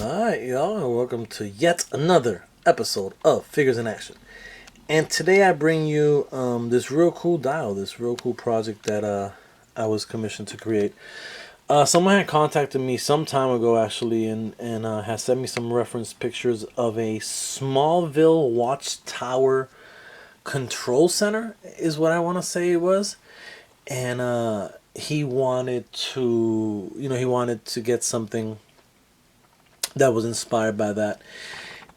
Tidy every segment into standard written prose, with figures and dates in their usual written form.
Alright y'all, and welcome to yet another episode of Figures in Action. And today I bring you this real cool dial, this real cool project that I was commissioned to create. Someone had contacted me some time ago actually and has sent me some reference pictures of a Smallville watchtower control center is what I want to say it was. And he wanted to get something that was inspired by that.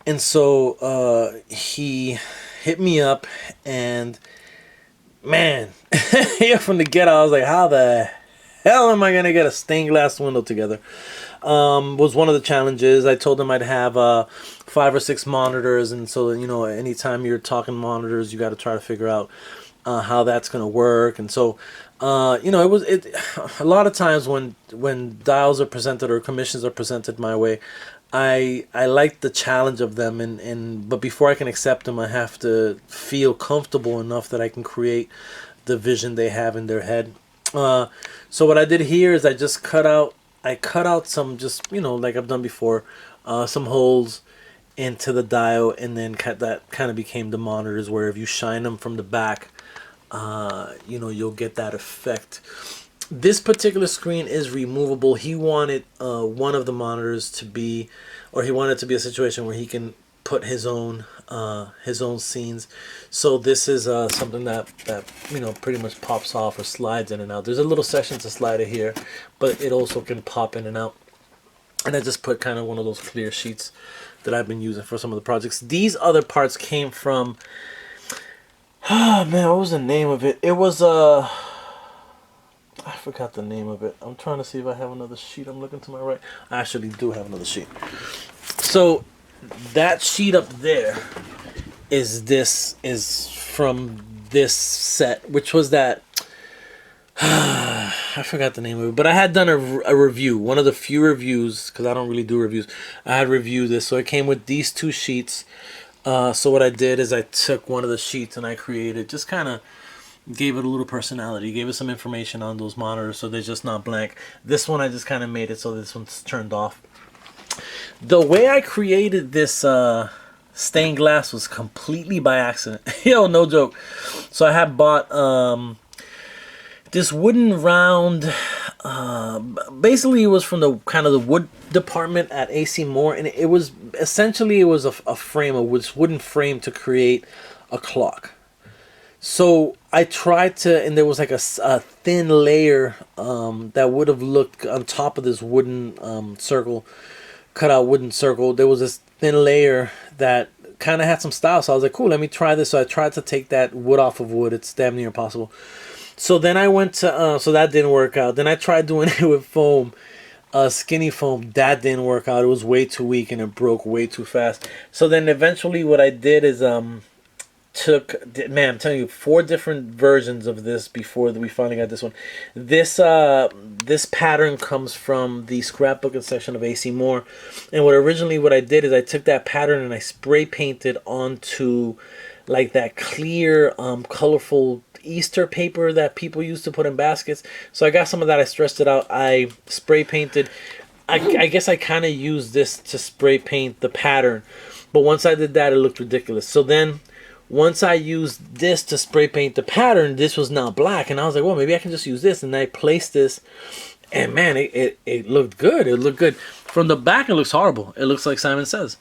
And so he hit me up, and man, yeah, from the get I was like, how the hell am I gonna get a stained glass window together? Was one of the challenges. I told him I'd have 5 or 6 monitors, and so anytime you're talking monitors, you got to try to figure out how that's gonna work. And so a lot of times when dials are presented or commissions are presented my way, I like the challenge of them, but before I can accept them, I have to feel comfortable enough that I can create the vision they have in their head. So what I did here is I cut out some, just like I've done before, some holes into the dial, and then that kind of became the monitors, where if you shine them from the back, you'll get that effect. This particular screen is removable. He wanted one of the monitors to be, or he wanted it to be a situation where he can put his own scenes. So this is something that pretty much pops off or slides in and out. There's a little section to slide it here, but it also can pop in and out. And I just put kind of one of those clear sheets that I've been using for some of the projects. These other parts came from, oh man, what was the name of it? It was I forgot the name of it. I'm trying to see if I have another sheet. I'm looking to my right. I actually do have another sheet. So that sheet up there is from this set, which was that I forgot the name of it, but I had done a review, one of the few reviews, because I don't really do reviews. I had reviewed this, so it came with these 2 sheets. So what I did is I took one of the sheets and I created, just kind of gave it a little personality, gave it some information on those monitors so they're just not blank. This one I just kind of made it so this one's turned off. The way I created this stained glass was completely by accident. Yo, no joke. So I had bought this wooden round, basically it was from the kind of the wood department at AC Moore, and it was essentially a frame, a wooden frame to create a clock. So I tried to, and there was like a thin layer that would have looked on top of this wooden circle, cut out wooden circle. There was this thin layer that kind of had some style. So I was like, cool, let me try this. So I tried to take that wood off of wood. It's damn near impossible. So then I went to, so that didn't work out. Then I tried doing it with foam, skinny foam. That didn't work out. It was way too weak and it broke way too fast. So then eventually what I did is, I'm telling you, 4 different versions of this before we finally got this one. This pattern comes from the scrapbooking section of AC Moore, and what I did is I took that pattern and I spray painted onto like that clear, colorful Easter paper that people used to put in baskets. So I got some of that. I stretched it out. I spray painted. I guess I kind of used this to spray paint the pattern, but once I did that, it looked ridiculous. So then, once I used this to spray paint the pattern, this was now black, and I was like, well, maybe I can just use this. And I placed this, and man, it looked good. It looked good. From the back, it looks horrible. It looks like Simon Says.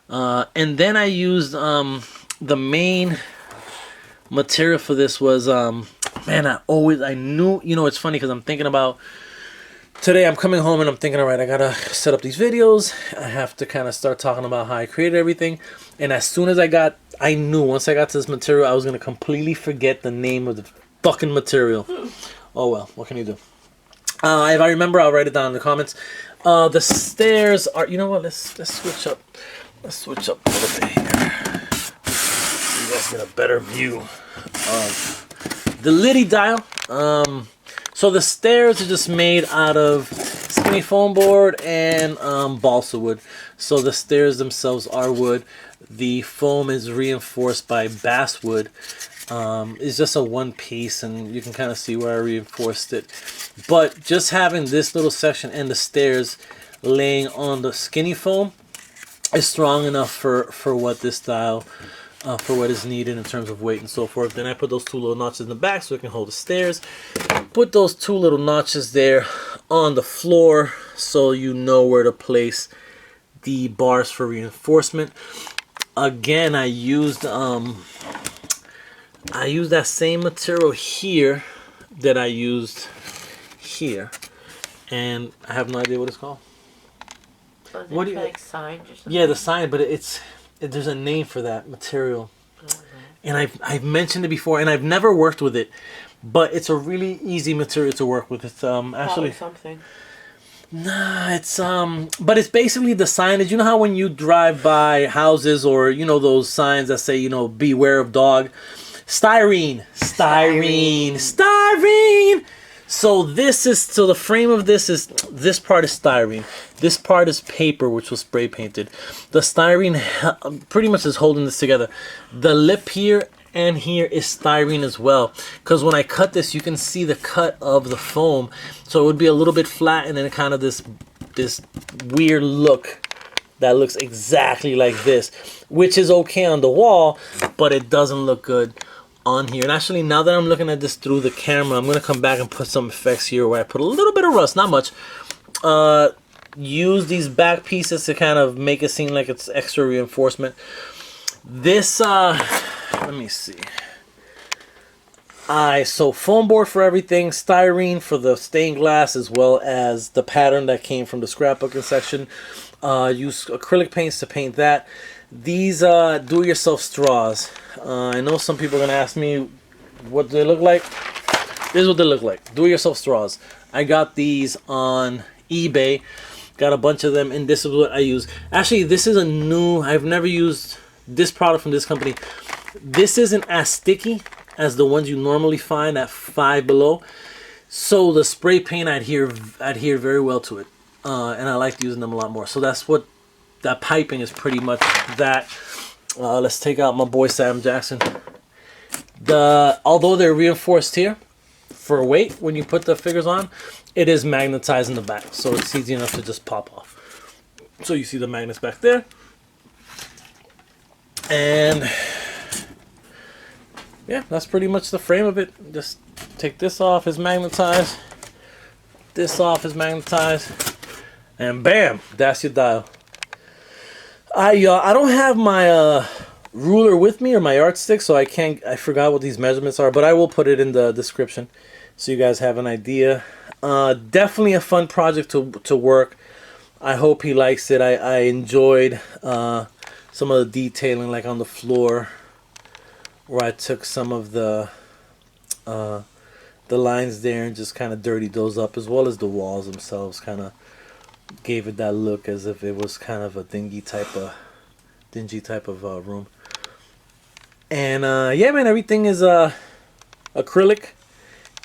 And then I used the main material for this was, I knew, it's funny because I'm thinking about, today I'm coming home and I'm thinking, all right, I gotta set up these videos. I have to kind of start talking about how I created everything. And as soon as I knew once I got to this material, I was gonna completely forget the name of the fucking material. Oh well, what can you do? If I remember, I'll write it down in the comments. The stairs are, you know what? Let's switch up. Let's switch up a little bit here. So you guys get a better view of the Liddy dial. So the stairs are just made out of mahogany foam board and balsa wood. So the stairs themselves are wood. The foam is reinforced by basswood. It's just a one piece, and you can kind of see where I reinforced it. But just having this little section and the stairs laying on the skinny foam is strong enough for what this style, for what is needed in terms of weight and so forth. Then I put those two little notches in the back so it can hold the stairs. Put those two little notches there on the floor so you know where to place the bars for reinforcement. Again, I used that same material here that I used here, and I have no idea what it's called. What do you like, sign or something? Yeah, the sign, but there's a name for that material, and I've mentioned it before, and I've never worked with it, but it's a really easy material to work with. It's actually something. Nah, it's but it's basically the signage. You know how when you drive by houses, or you know those signs that say, you know, beware of dog. Styrene. So the frame of this part is styrene. This part is paper, which was spray painted. The styrene pretty much is holding this together. The lip here and here is styrene as well, because when I cut this, you can see the cut of the foam. So it would be a little bit flat, and then kind of this weird look that looks exactly like this, which is okay on the wall, but it doesn't look good on here. And actually, now that I'm looking at this through the camera, I'm gonna come back and put some effects here where I put a little bit of rust, not much. Use these back pieces to kind of make it seem like it's extra reinforcement. This let me see. So foam board for everything, styrene for the stained glass, as well as the pattern that came from the scrapbooking section. Use acrylic paints to paint that. These do-it-yourself straws. I know some people are gonna ask me what do they look like. This is what they look like. Do-it-yourself straws. I got these on eBay. Got a bunch of them, and this is what I use. Actually, this is a new. I've never used this product from this company. This isn't as sticky as the ones you normally find at Five Below, so the spray paint adhere very well to it, and I like using them a lot more. So that's what that piping is, pretty much that. Let's take out my boy Sam Jackson. Although they're reinforced here for weight when you put the figures on, it is magnetized in the back, so it's easy enough to just pop off. So you see the magnets back there, and yeah, that's pretty much the frame of it. Just take this off, is magnetized. This off is magnetized, and bam, that's your dial. I don't have my ruler with me, or my yardstick, so I forgot what these measurements are, but I will put it in the description so you guys have an idea. Definitely a fun project to work. I hope he likes it. I enjoyed some of the detailing, like on the floor, where I took some of the lines there and just kind of dirtied those up, as well as the walls themselves. Kind of gave it that look as if it was kind of a dingy type of room. And yeah, man, everything is acrylic,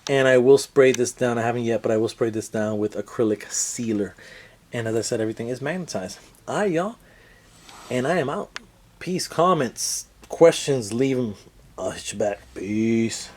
and I will spray this down. I haven't yet, but I will spray this down with Acrylic Sealer. And as I said, everything is magnetized. Alright, y'all, and I am out. Peace. Comments, questions, leave them. I'll hit you back. Peace.